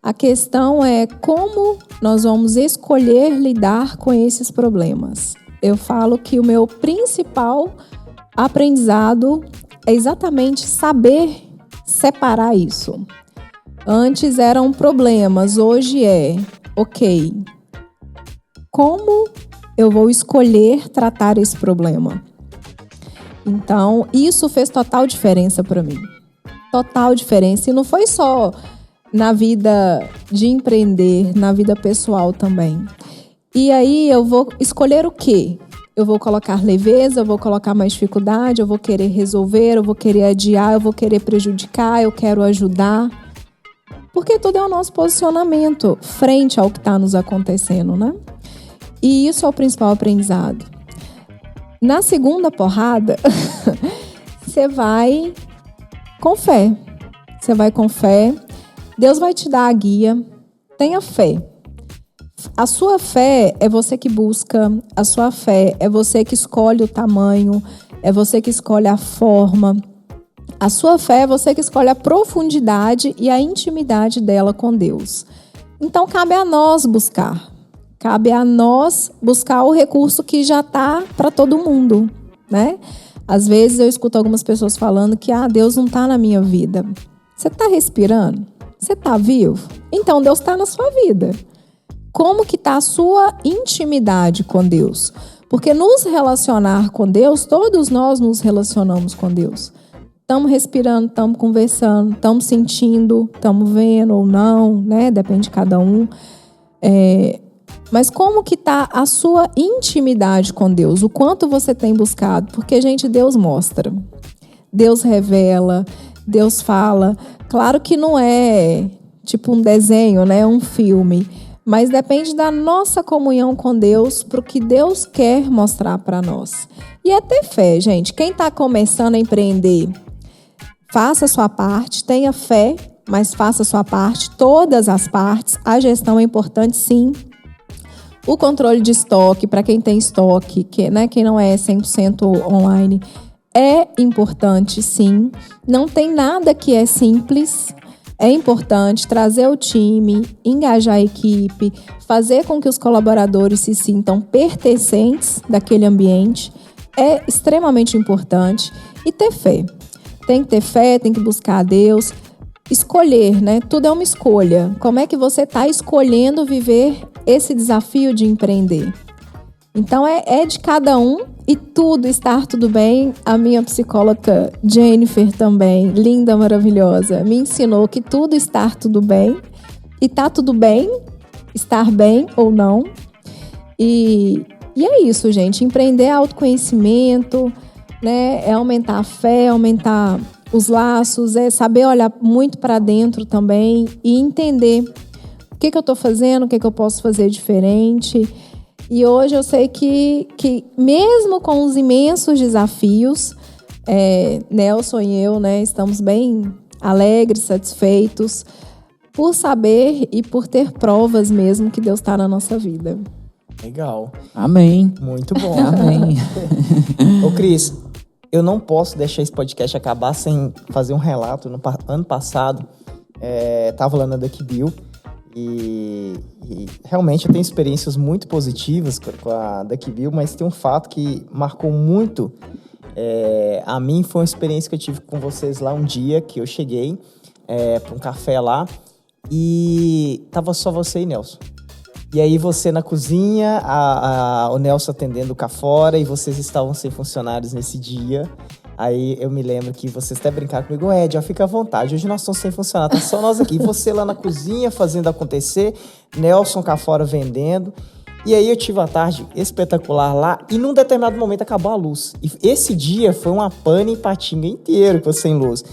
A questão é como nós vamos escolher lidar com esses problemas. Eu falo que o meu principal aprendizado é exatamente saber separar isso. Antes eram problemas, hoje ok, como eu vou escolher tratar esse problema? Então, isso fez total diferença para mim. Total diferença. E não foi só na vida de empreender, na vida pessoal também. E aí eu vou escolher o quê? Eu vou colocar leveza, eu vou colocar mais dificuldade, eu vou querer resolver, eu vou querer adiar, eu vou querer prejudicar, eu quero ajudar. Porque tudo é o nosso posicionamento frente ao que está nos acontecendo, né? E isso é o principal aprendizado. Na segunda porrada, você vai com fé. Você vai com fé. Deus vai te dar a guia. Tenha fé. A sua fé é você que busca. A sua fé é você que escolhe o tamanho. É você que escolhe a forma. A sua fé é você que escolhe a profundidade e a intimidade dela com Deus. Então, cabe a nós buscar. Cabe a nós buscar o recurso que já está para todo mundo, né? Às vezes eu escuto algumas pessoas falando que Deus não está na minha vida. Você está respirando? Você está vivo? Então Deus está na sua vida. Como que está a sua intimidade com Deus? Porque nos relacionar com Deus, todos nós nos relacionamos com Deus. Estamos respirando, estamos conversando, estamos sentindo, estamos vendo ou não, né? Depende de cada um. Mas como que está a sua intimidade com Deus? O quanto você tem buscado? Porque, gente, Deus mostra. Deus revela, Deus fala. Claro que não é tipo um desenho, né? Um filme. Mas depende da nossa comunhão com Deus para o que Deus quer mostrar para nós. E é ter fé, gente. Quem está começando a empreender, faça a sua parte, tenha fé, mas faça a sua parte, todas as partes. A gestão é importante, sim. O controle de estoque, para quem tem estoque, quem não é 100% online, é importante, sim. Não tem nada que é simples. É importante trazer o time, engajar a equipe, fazer com que os colaboradores se sintam pertencentes daquele ambiente. É extremamente importante. E ter fé. Tem que ter fé, tem que buscar a Deus. Escolher, né? Tudo é uma escolha. Como é que você está escolhendo viver esse desafio de empreender? Então, é de cada um e tudo estar tudo bem. A minha psicóloga Jennifer também, linda, maravilhosa, me ensinou que tudo estar tudo bem. E tá tudo bem, estar bem ou não. E é isso, gente. Empreender é autoconhecimento, né? É aumentar a fé, aumentar os laços, é saber olhar muito para dentro também e entender o que eu estou fazendo, o que eu posso fazer diferente. E hoje eu sei que mesmo com os imensos desafios, Nelson e eu, né, estamos bem alegres, satisfeitos por saber e por ter provas mesmo que Deus está na nossa vida. Legal. Amém. Muito bom. Amém. Ô, Cris, eu não posso deixar esse podcast acabar sem fazer um relato. No ano passado, estava lá na Duck Bill e realmente eu tenho experiências muito positivas com a Duck Bill, mas tem um fato que marcou muito a mim. Foi uma experiência que eu tive com vocês lá um dia que eu cheguei para um café lá e tava só você e Nelson. E aí você na cozinha, o Nelson atendendo cá fora e vocês estavam sem funcionários nesse dia. Aí eu me lembro que vocês até brincaram comigo, Ed, fica à vontade, hoje nós estamos sem funcionário, tá só nós aqui. E você lá na cozinha fazendo acontecer, Nelson cá fora vendendo. E aí eu tive uma tarde espetacular lá e num determinado momento acabou a luz. E esse dia foi uma pane em Patinga inteiro que eu sem luz.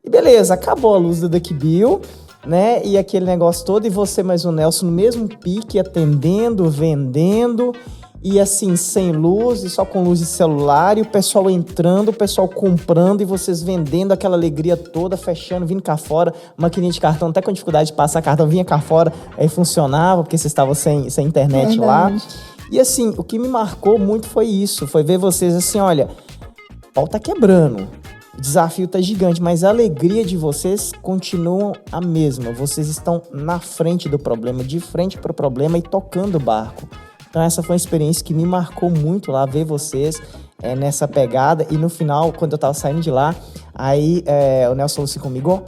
E beleza, acabou a luz do Duck Bill, né? E aquele negócio todo, e você mais o Nelson no mesmo pique, atendendo, vendendo, e assim, sem luz, e só com luz de celular, e o pessoal entrando, o pessoal comprando, e vocês vendendo aquela alegria toda, fechando, vindo cá fora, maquininha de cartão, até com dificuldade de passar cartão, vinha cá fora, aí funcionava, porque vocês estavam sem internet lá. E assim, o que me marcou muito foi isso, foi ver vocês assim, olha, o pau tá quebrando. O desafio tá gigante, mas a alegria de vocês continua a mesma. Vocês estão na frente do problema, de frente para o problema e tocando o barco. Então essa foi uma experiência que me marcou muito lá, ver vocês nessa pegada. E no final, quando eu tava saindo de lá, aí o Nelson falou assim comigo,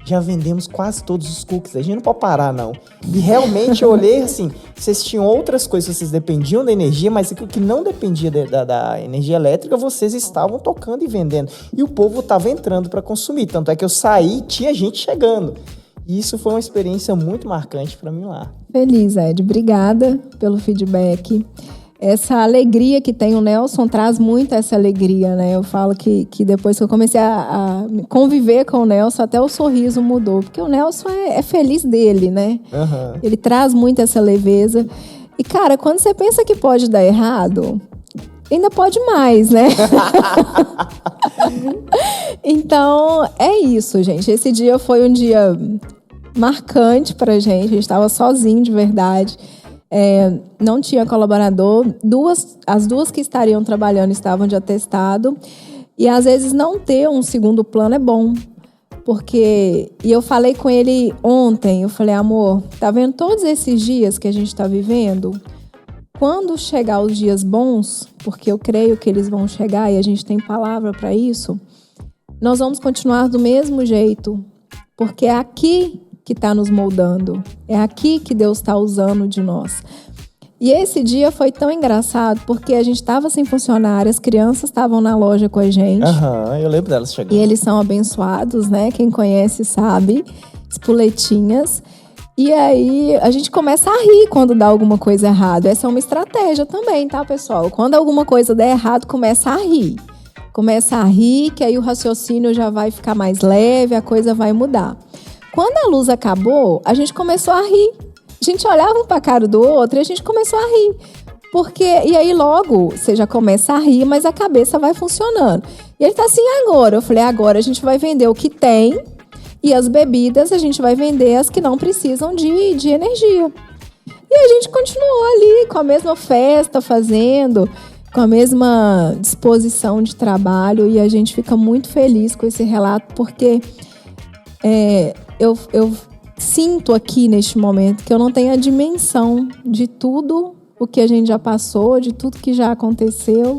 já vendemos quase todos os cookies, a gente não pode parar não. E realmente eu olhei assim, vocês tinham outras coisas, vocês dependiam da energia, mas aquilo que não dependia da energia elétrica, vocês estavam tocando e vendendo. E o povo estava entrando para consumir, tanto é que eu saí e tinha gente chegando. E isso foi uma experiência muito marcante para mim lá. Feliz, Ed. Obrigada pelo feedback. Essa alegria que tem o Nelson traz muito essa alegria, né? Eu falo que depois que eu comecei a conviver com o Nelson, até o sorriso mudou. Porque o Nelson é feliz dele, né? Uhum. Ele traz muito essa leveza. E, cara, quando você pensa que pode dar errado, ainda pode mais, né? Então, é isso, gente. Esse dia foi um dia marcante pra gente. A gente estava sozinho de verdade. Não tinha colaborador. As duas que estariam trabalhando estavam de atestado. E às vezes não ter um segundo plano é bom. Porque, e eu falei com ele ontem, eu falei, amor, tá vendo todos esses dias que a gente tá vivendo? Quando chegar os dias bons, porque eu creio que eles vão chegar e a gente tem palavra para isso, nós vamos continuar do mesmo jeito. Porque é aqui que está nos moldando. É aqui que Deus está usando de nós. E esse dia foi tão engraçado, porque a gente estava sem funcionário, as crianças estavam na loja com a gente. Eu lembro delas chegando. E eles são abençoados, né? Quem conhece sabe, espoletinhas. E aí a gente começa a rir quando dá alguma coisa errada. Essa é uma estratégia também, tá, pessoal? Quando alguma coisa der errado, começa a rir. Começa a rir, que aí o raciocínio já vai ficar mais leve, a coisa vai mudar. Quando a luz acabou, a gente começou a rir. A gente olhava um para a cara do outro e a gente começou a rir. E aí logo você já começa a rir, mas a cabeça vai funcionando. E ele tá assim, agora? Eu falei, agora a gente vai vender o que tem e as bebidas a gente vai vender as que não precisam de energia. E a gente continuou ali com a mesma festa fazendo, com a mesma disposição de trabalho, e a gente fica muito feliz com esse relato, porque eu sinto aqui neste momento que eu não tenho a dimensão de tudo o que a gente já passou, de tudo que já aconteceu.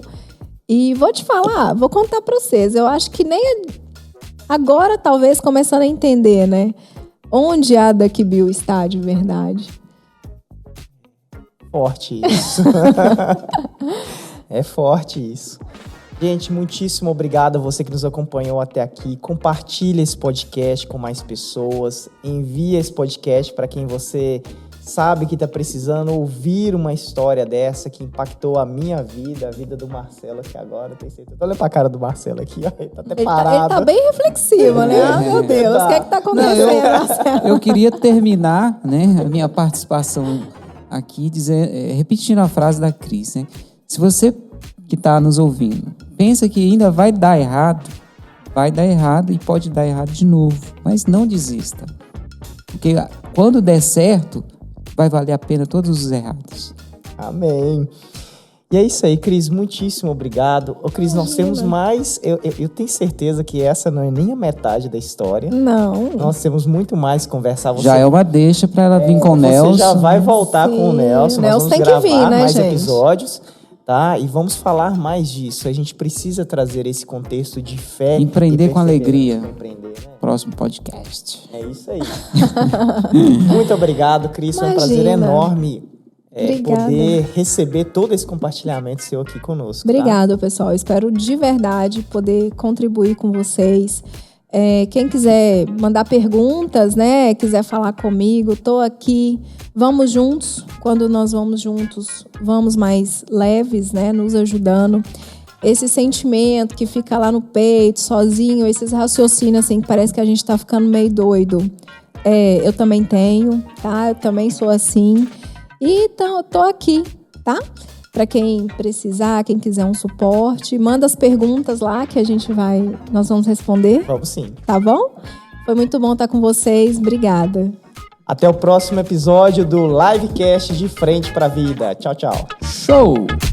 E vou te falar, vou contar para vocês, eu acho que nem agora, talvez, começando a entender, né? Onde a Duck Bill está de verdade. Forte isso. É forte isso. Gente, muitíssimo obrigado a você que nos acompanhou até aqui. Compartilha esse podcast com mais pessoas. Envia esse podcast para quem você sabe que está precisando ouvir uma história dessa que impactou a minha vida, a vida do Marcelo aqui agora. Tenho certeza. Olha para a cara do Marcelo aqui, ó, ele tá até parado. Ele tá bem reflexivo, né? Ah, meu Deus, o que é que tá acontecendo, Marcelo? Eu queria terminar, né, a minha participação aqui repetindo a frase da Cris, né? Se você que está nos ouvindo pensa que ainda vai dar errado e pode dar errado de novo, mas não desista, porque quando der certo vai valer a pena todos os errados. Amém. E é isso aí, Cris, muitíssimo obrigado. Ô, Cris, nós temos mais, eu tenho certeza que essa não é nem a metade da história. Não. Nós temos muito mais que conversar. Já é uma deixa para ela vir com o Nelson. Você já vai voltar com o Nelson. O Nelson tem que vir, né, mais gente? episódios, tá? E vamos falar mais disso. A gente precisa trazer esse contexto de fé. Empreender com alegria. Empreender, né? Próximo podcast. É isso aí. Muito obrigado, Cris. Foi um prazer enorme poder receber todo esse compartilhamento seu aqui conosco. Obrigada, pessoal. Espero de verdade poder contribuir com vocês. Quem quiser mandar perguntas, né? Quiser falar comigo, estou aqui. Vamos juntos. Quando nós vamos juntos, vamos mais leves, né? Nos ajudando. Esse sentimento que fica lá no peito, sozinho, esses raciocínios assim, que parece que a gente está ficando meio doido. Eu também tenho, tá? Eu também sou assim. E então, eu tô aqui, tá? Para quem precisar, quem quiser um suporte, manda as perguntas lá que nós vamos responder. Vamos sim. Tá bom? Foi muito bom estar com vocês. Obrigada. Até o próximo episódio do Livecast de Frente pra Vida. Tchau, tchau. Show!